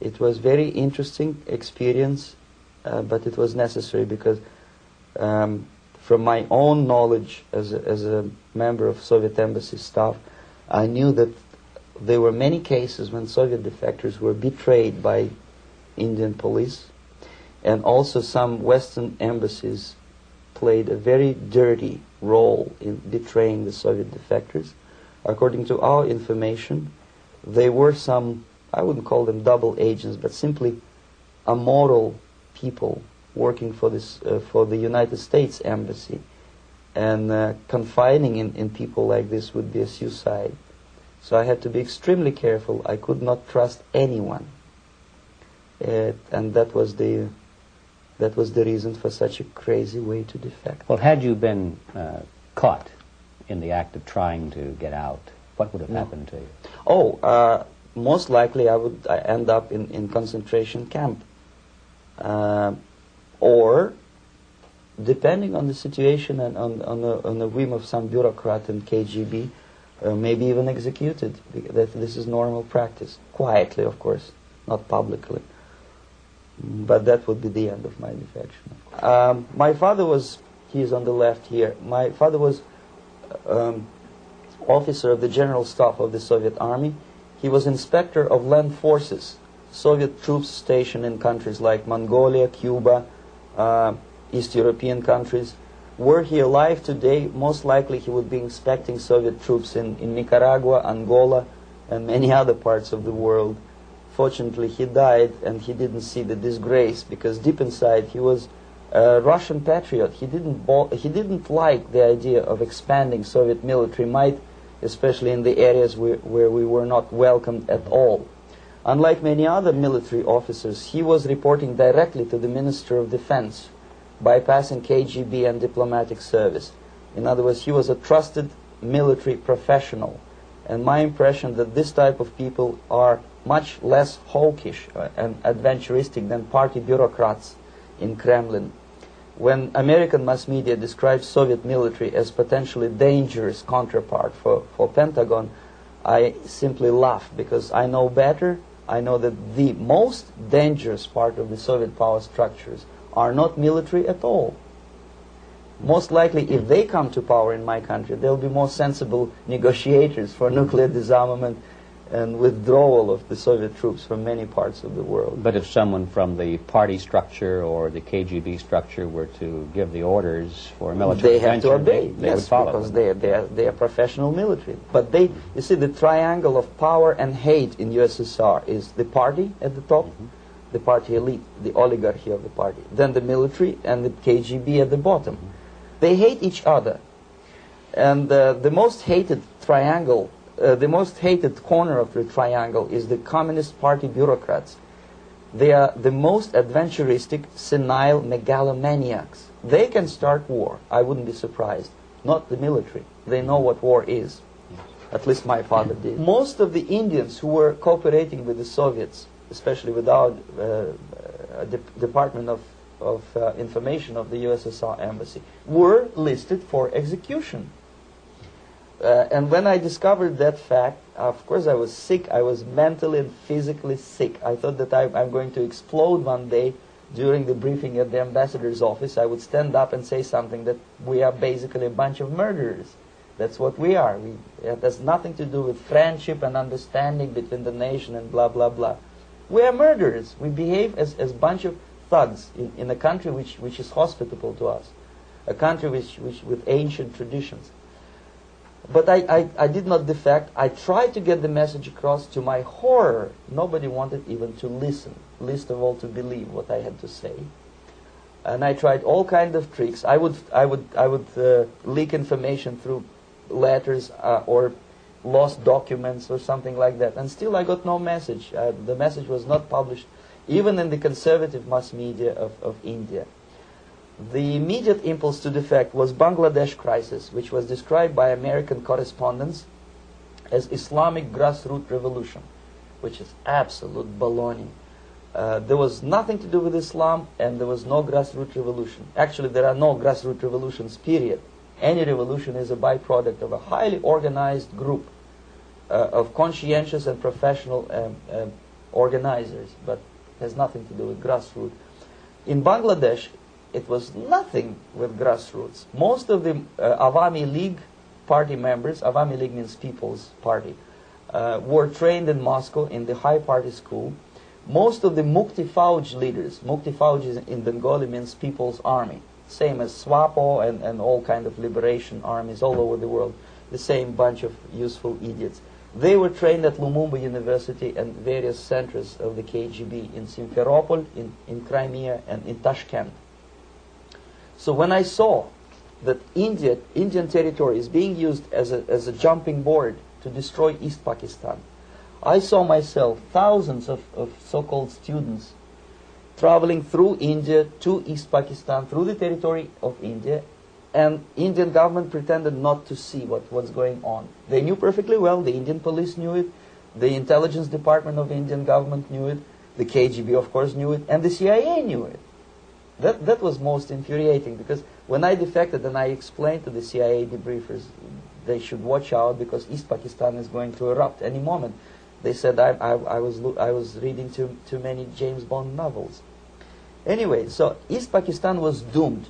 It was very interesting experience, but it was necessary because from my own knowledge as a member of Soviet embassy staff, I knew that there were many cases when Soviet defectors were betrayed by Indian police, and also some Western embassies played a very dirty role in betraying the Soviet defectors. According to our information, they were some, I wouldn't call them double agents, but simply immoral people working for this for the United States embassy, and confiding in people like this would be a suicide. So I had to be extremely careful. I could not trust anyone, and that was the reason for such a crazy way to defect. Well, had you been caught in the act of trying to get out, what would have happened to you? Oh, most likely I would end up in concentration camp, or, depending on the situation and on the whim of some bureaucrat in KGB, maybe even executed. This is normal practice, quietly, of course, not publicly. But that would be the end of my defection. My father was, he is on the left here, my father was officer of the General Staff of the Soviet Army. He was inspector of land forces, Soviet troops stationed in countries like Mongolia, Cuba, East European countries. Were he alive today, most likely he would be inspecting Soviet troops in Nicaragua, Angola, and many other parts of the world. Fortunately, he died, and he didn't see the disgrace, because deep inside he was a Russian patriot. He didn't like the idea of expanding Soviet military might, especially in the areas where we were not welcomed at all. Unlike many other military officers, he was reporting directly to the Minister of Defense, bypassing KGB and diplomatic service. In other words, he was a trusted military professional. And my impression that this type of people are much less hawkish and adventuristic than party bureaucrats in Kremlin. When American mass media describes Soviet military as potentially dangerous counterpart for Pentagon, I simply laugh, because I know better. I know that the most dangerous part of the Soviet power structures are not military at all. Most likely, if they come to power in my country, they'll be more sensible negotiators for nuclear disarmament and withdrawal of the Soviet troops from many parts of the world. But if someone from the party structure or the KGB structure were to give the orders for a military intervention, they have to obey, they would follow, because they are professional military. But they, you see, the triangle of power and hate in USSR is the party at the top, the party elite, the oligarchy of the party, then the military, and the KGB at the bottom. They hate each other, and the most hated triangle, the most hated corner of the triangle is the Communist Party bureaucrats. They are the most adventuristic, senile megalomaniacs. They can start war, I wouldn't be surprised. Not the military. They know what war is. At least my father did. Most of the Indians who were cooperating with the Soviets, especially with our Department of Information of the USSR Embassy, were listed for execution. And when I discovered that fact, of course I was sick. I was mentally and physically sick. I thought that I'm going to explode one day during the briefing at the ambassador's office. I would stand up and say something that we are basically a bunch of murderers. That's what we are. It has nothing to do with friendship and understanding between the nation and blah, blah, blah. We are murderers. We behave as a bunch of thugs in a country which is hospitable to us, a country which with ancient traditions. But I did not defect. I tried to get the message across. To my horror, nobody wanted even to listen, least of all to believe what I had to say. And I tried all kinds of tricks. I would leak information through letters or lost documents or something like that. And still I got no message. The message was not published, even in the conservative mass media of India. The immediate impulse to defect was Bangladesh crisis, which was described by American correspondents as Islamic grassroots revolution, which is absolute baloney. There was nothing to do with Islam, and there was no grassroots revolution. Actually, there are no grassroots revolutions, period. Any revolution is a byproduct of a highly organized group of conscientious and professional organizers, but has nothing to do with grassroots. In Bangladesh, it was nothing with grassroots. Most of the Awami League party members, Awami League means People's Party, were trained in Moscow in the high party school. Most of the Mukti Fauj leaders, Mukti Fauj in Bengali means People's Army, same as SWAPO and all kind of liberation armies all over the world, the same bunch of useful idiots. They were trained at Lumumba University and various centers of the KGB in Simferopol, in Crimea, and in Tashkent. So when I saw that Indian territory is being used as a jumping board to destroy East Pakistan, I saw myself thousands of so-called students traveling through India to East Pakistan, through the territory of India, and Indian government pretended not to see what was going on. They knew perfectly well, the Indian police knew it, the intelligence department of the Indian government knew it, the KGB of course knew it, and the CIA knew it. That was most infuriating, because when I defected and I explained to the CIA debriefers they should watch out because East Pakistan is going to erupt any moment, they said I was reading too many James Bond novels. Anyway, so East Pakistan was doomed